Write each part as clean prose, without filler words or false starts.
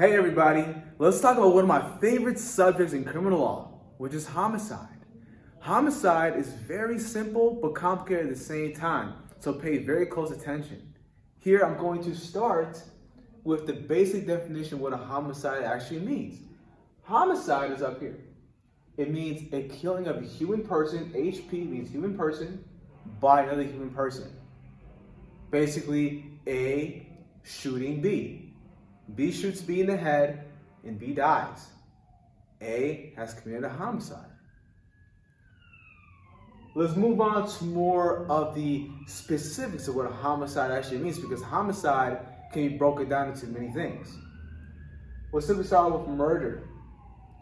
Hey everybody, let's talk about one of my favorite subjects in criminal law, which is homicide. Homicide is very simple but complicated at the same time, so pay very close attention. Here I'm going to start with the basic definition of what a homicide actually means. Homicide is up here. It means a killing of a human person, HP means human person, by another human person. Basically, A shooting B. B shoots B in the head and B dies. A has committed a homicide. Let's move on to more of the specifics of what a homicide actually means, because homicide can be broken down into many things. We'll simply start with murder.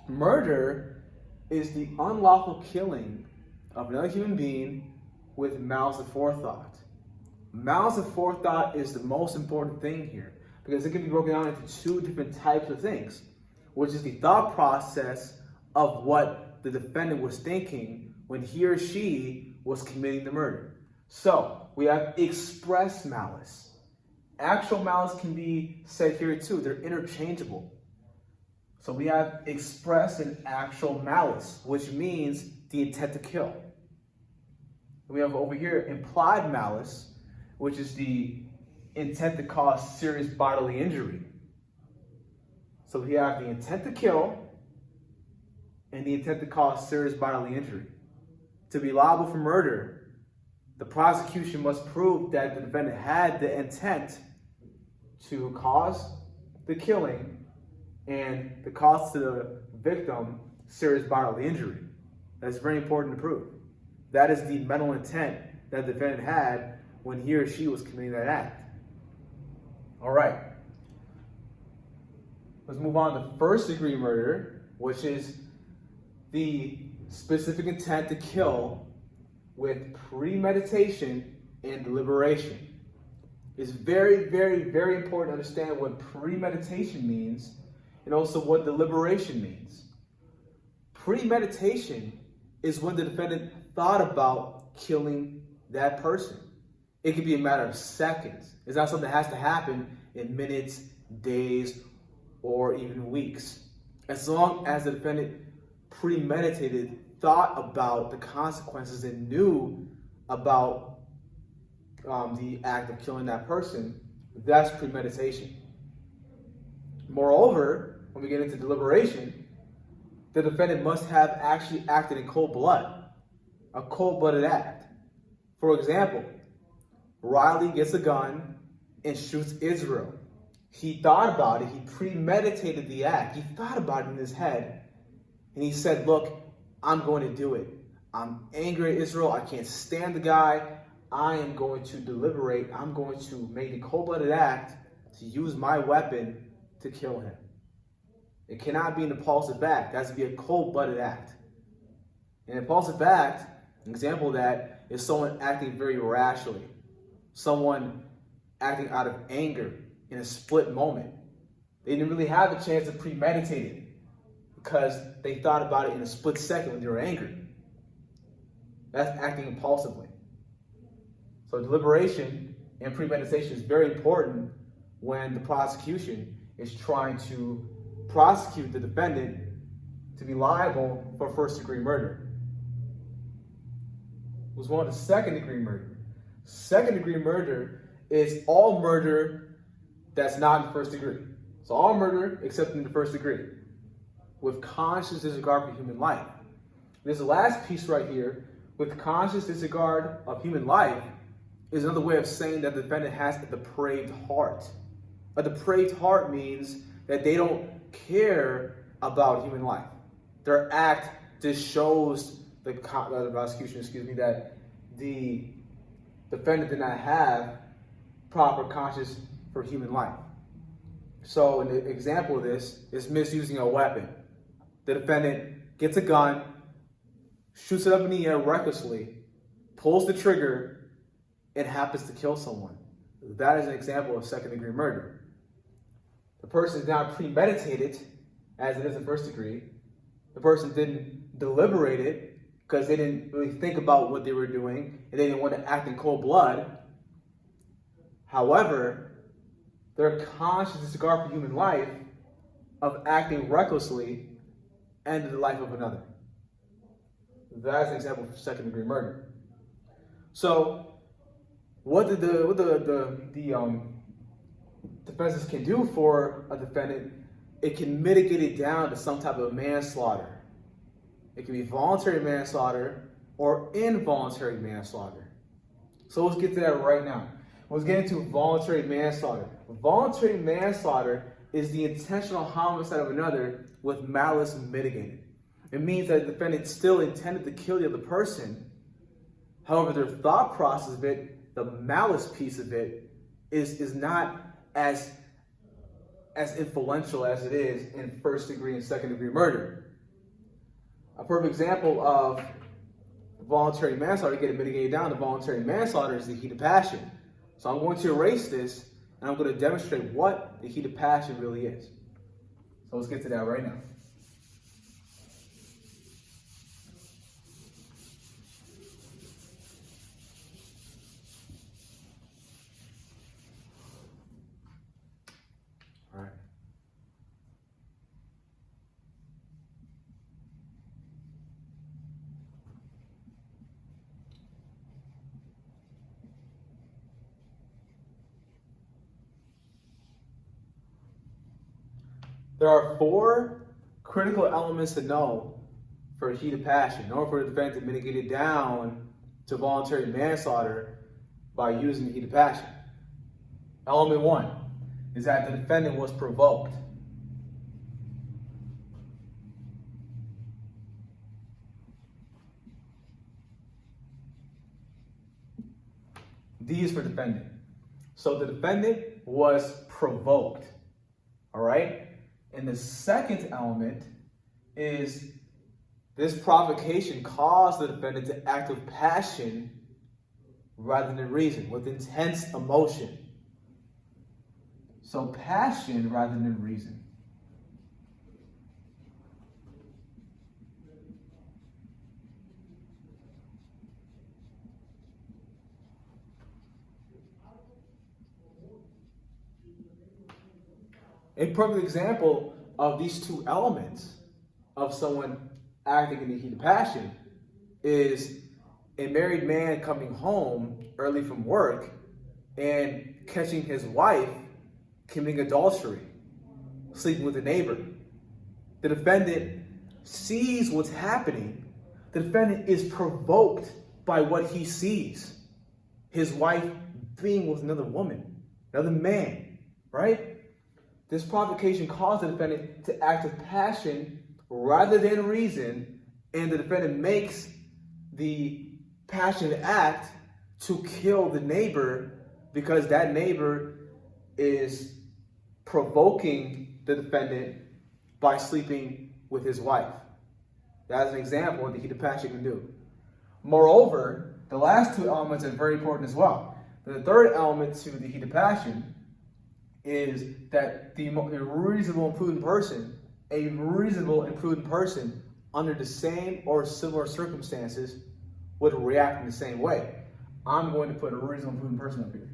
Murder is the unlawful killing of another human being with malice aforethought. Malice aforethought is the most important thing here, because it can be broken down into two different types of things, which is the thought process of what the defendant was thinking when he or she was committing the murder. So we have express malice. Actual malice can be said here too. They're interchangeable. So we have express and actual malice, which means the intent to kill. We have over here implied malice, which is the intent to cause serious bodily injury. So we have the intent to kill and the intent to cause serious bodily injury. To be liable for murder, the prosecution must prove that the defendant had the intent to cause the killing and the cause to the victim serious bodily injury. That's very important to prove. That is the mental intent that the defendant had when he or she was committing that act. All right. Let's move on to first-degree murder, which is the specific intent to kill with premeditation and deliberation. It's very, very, very important to understand what premeditation means and also what deliberation means. Premeditation is when the defendant thought about killing that person. It could be a matter of seconds. It's not something that has to happen in minutes, days, or even weeks. As long as the defendant premeditated, thought about the consequences, and knew about the act of killing that person, that's premeditation. Moreover, when we get into deliberation, the defendant must have actually acted in cold blood, a cold-blooded act. For example, Riley gets a gun and shoots Israel. He thought about it. He premeditated the act. He thought about it in his head. And he said, look, I'm going to do it. I'm angry at Israel. I can't stand the guy. I am going to deliberate. I'm going to make a cold-blooded act to use my weapon to kill him. It cannot be an impulsive act. It has to be a cold-blooded act. An impulsive act, an example of that, is someone acting very rashly. Someone acting out of anger in a split moment. They didn't really have a chance to premeditate it because they thought about it in a split second when they were angry. That's acting impulsively. So deliberation and premeditation is very important when the prosecution is trying to prosecute the defendant to be liable for first-degree murder. Let's go on to second-degree murder. Second-degree murder is all murder that's not in first degree. So all murder except in the first degree, with conscious disregard for human life. This last piece right here, with conscious disregard of human life, is another way of saying that the defendant has a depraved heart. A depraved heart means that they don't care about human life. Their act just shows the prosecution, that the defendant did not have proper conscience for human life. So an example of this is misusing a weapon. The defendant gets a gun, shoots it up in the air recklessly, pulls the trigger, and happens to kill someone. That is an example of second-degree murder. The person is not premeditated, as it is in first degree. The person didn't deliberate it, because they didn't really think about what they were doing, and they didn't want to act in cold blood. However, their conscious disregard for human life of acting recklessly ended the life of another. That's an example of second-degree murder. So, what the defenses can do for a defendant, it can mitigate it down to some type of manslaughter. It can be voluntary manslaughter or involuntary manslaughter. So let's get to that right now. Let's get into voluntary manslaughter. Voluntary manslaughter is the intentional homicide of another with malice mitigated. It means that the defendant still intended to kill the other person. However, their thought process of it, the malice piece of it, is not as influential as it is in first degree and second degree murder. A perfect example of voluntary manslaughter, to get it mitigated down to voluntary manslaughter, is the heat of passion. So I'm going to erase this, and I'm going to demonstrate what the heat of passion really is. So let's get to that right now. All right. There are 4 critical elements to know for heat of passion in order for the defendant to mitigate it down to voluntary manslaughter by using the heat of passion. Element 1 is that the defendant was provoked. D is for defendant. So the defendant was provoked. All right? And the second element is this provocation caused the defendant to act with passion rather than reason, with intense emotion. So passion rather than reason. A perfect example of these 2 elements of someone acting in the heat of passion is a married man coming home early from work and catching his wife committing adultery, sleeping with a neighbor. The defendant sees what's happening. The defendant is provoked by what he sees. His wife being with another woman, another man, right? This provocation caused the defendant to act with passion rather than reason, and the defendant makes the passionate act to kill the neighbor because that neighbor is provoking the defendant by sleeping with his wife. That's an example of what the heat of passion can do. Moreover, the last 2 elements are very important as well. The third element to the heat of passion is that a reasonable and prudent person under the same or similar circumstances would react in the same way. I'm going to put a reasonable and prudent person up here.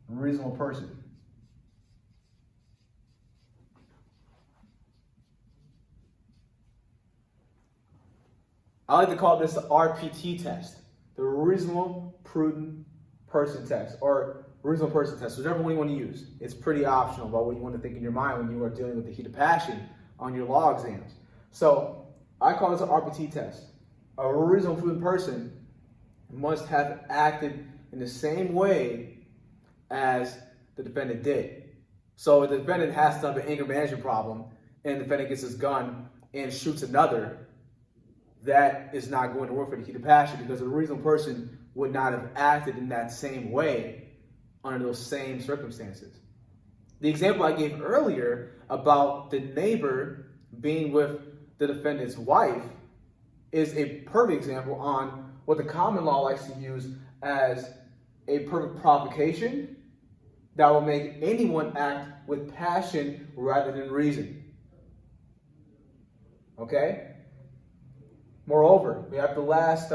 A reasonable person. I like to call this the RPT test, the reasonable prudent person test, or reasonable person test, whichever one you want to use. It's pretty optional about what you want to think in your mind when you are dealing with the heat of passion on your law exams. So I call this an RPT test. A reasonable prudent person must have acted in the same way as the defendant did. So if the defendant has to have an anger management problem and the defendant gets his gun and shoots another, that is not going to work for the heat of passion because a reasonable person would not have acted in that same way under those same circumstances. The example I gave earlier about the neighbor being with the defendant's wife is a perfect example on what the common law likes to use as a perfect provocation that will make anyone act with passion rather than reason. Okay? Moreover, we have the last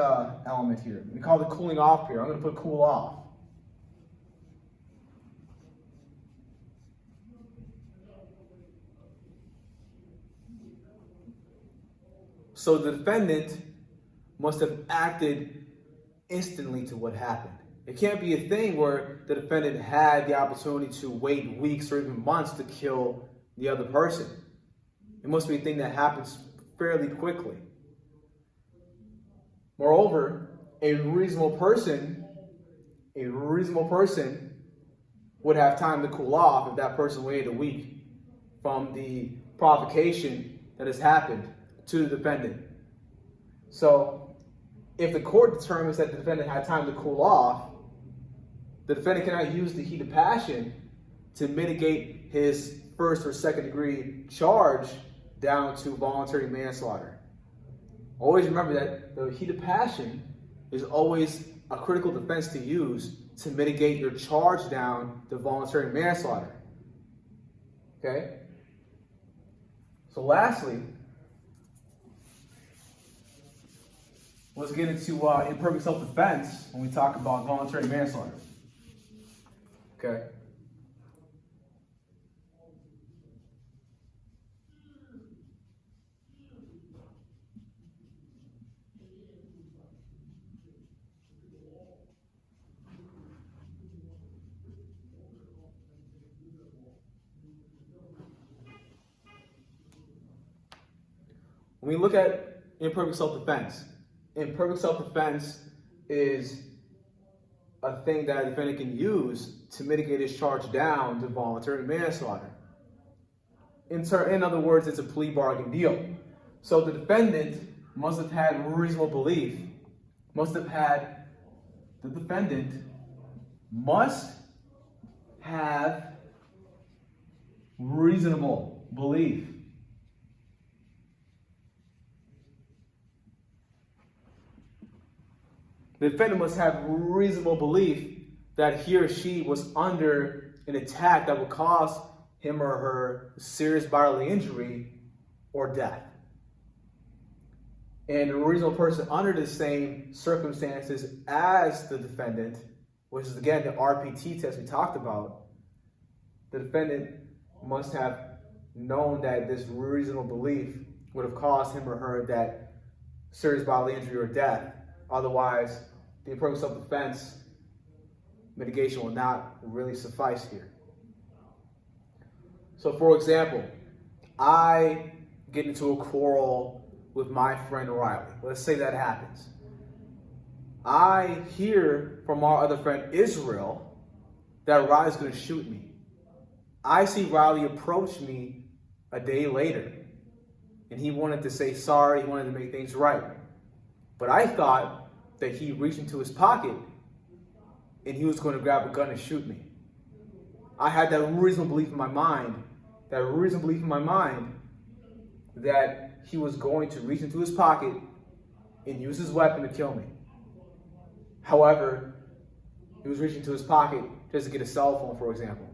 element here. We call it cooling off period. I'm going to put cool off. So the defendant must have acted instantly to what happened. It can't be a thing where the defendant had the opportunity to wait weeks or even months to kill the other person. It must be a thing that happens fairly quickly. Moreover, a reasonable person would have time to cool off if that person waited a week from the provocation that has happened to the defendant. So, if the court determines that the defendant had time to cool off, the defendant cannot use the heat of passion to mitigate his first or second degree charge down to voluntary manslaughter. Always remember that the heat of passion is always a critical defense to use to mitigate your charge down to voluntary manslaughter. Okay? So lastly, let's get into imperfect self-defense when we talk about voluntary manslaughter. Okay? When we look at imperfect self-defense is a thing that a defendant can use to mitigate his charge down to voluntary manslaughter. In other words, it's a plea bargain deal. So the defendant must have had reasonable belief, the defendant must have reasonable belief The defendant must have reasonable belief that he or she was under an attack that would cause him or her serious bodily injury or death. And a reasonable person under the same circumstances as the defendant, which is again the RPT test we talked about, the defendant must have known that this reasonable belief would have caused him or her that serious bodily injury or death. Otherwise, the imperfect self-defense mitigation will not really suffice here. So, for example, I get into a quarrel with my friend Riley. Let's say that happens. I hear from our other friend Israel that Riley's going to shoot me. I see Riley approach me a day later, and he wanted to say sorry, he wanted to make things right. But I thought that he reached into his pocket and he was going to grab a gun and shoot me. I had that reasonable belief in my mind, that he was going to reach into his pocket and use his weapon to kill me. However, he was reaching into his pocket just to get a cell phone, for example.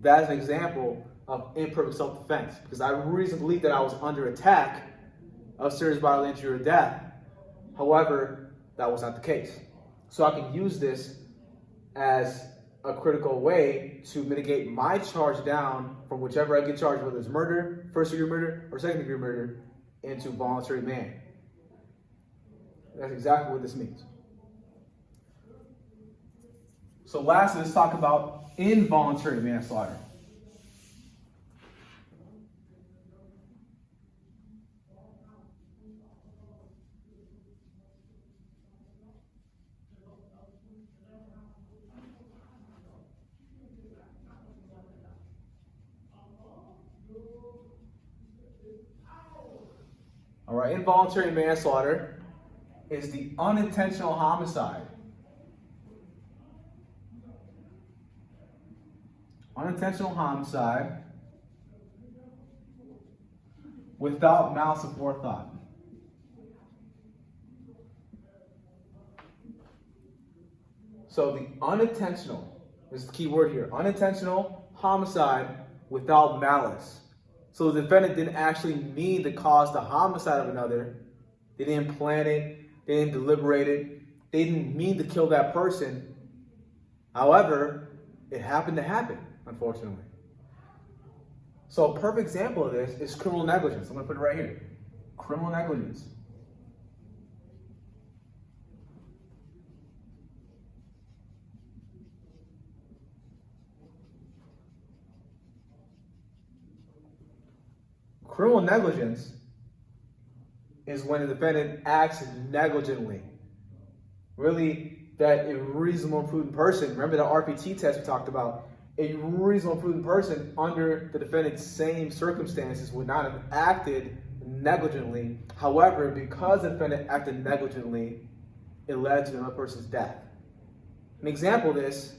That is an example of imperfect self-defense, because I reasonably believed that I was under attack of serious bodily injury or death. However, that was not the case. So I can use this as a critical way to mitigate my charge down from whichever I get charged, whether it's murder, first-degree murder, or second-degree murder, into voluntary man. That's exactly what this means. So lastly, let's talk about involuntary manslaughter. All right, involuntary manslaughter is the unintentional homicide. Unintentional homicide without malice aforethought. So the unintentional is the key word here. Unintentional homicide without malice. So the defendant didn't actually mean to cause the homicide of another. They didn't plan it. They didn't deliberate it. They didn't mean to kill that person. However, it happened to happen, unfortunately. So a perfect example of this is criminal negligence. I'm going to put it right here. Criminal negligence. Criminal negligence is when the defendant acts negligently. Really, that a reasonable and prudent person, remember the RPT test we talked about, a reasonable and prudent person under the defendant's same circumstances would not have acted negligently. However, because the defendant acted negligently, it led to another person's death. An example of this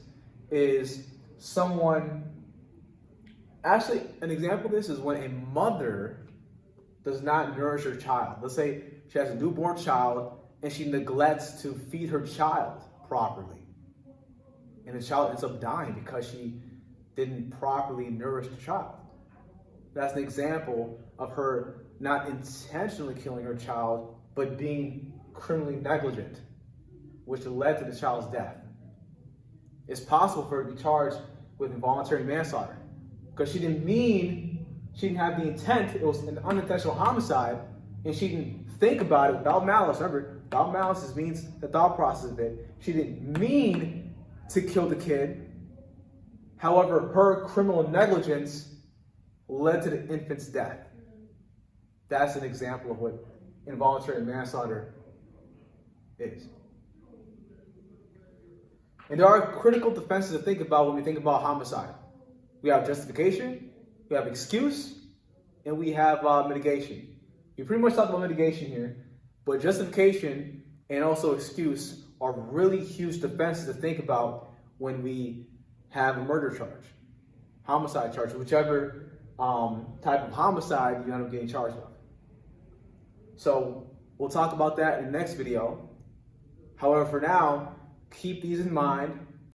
is an example of this is when a mother does not nourish her child. Let's say she has a newborn child and she neglects to feed her child properly. And the child ends up dying because she didn't properly nourish the child. That's an example of her not intentionally killing her child, but being criminally negligent, which led to the child's death. It's possible for her to be charged with involuntary manslaughter because she didn't have the intent. It was an unintentional homicide, and she didn't think about it without malice. Remember, without malice means the thought process of it. She didn't mean to kill the kid. However, her criminal negligence led to the infant's death. That's an example of what involuntary manslaughter is. And there are critical defenses to think about when we think about homicide. We have justification, we have excuse, and we have mitigation. We pretty much talked about mitigation here, but justification and also excuse are really huge defenses to think about when we have a murder charge, homicide charge, whichever type of homicide you end up getting charged with. So we'll talk about that in the next video. However, for now, keep these in mind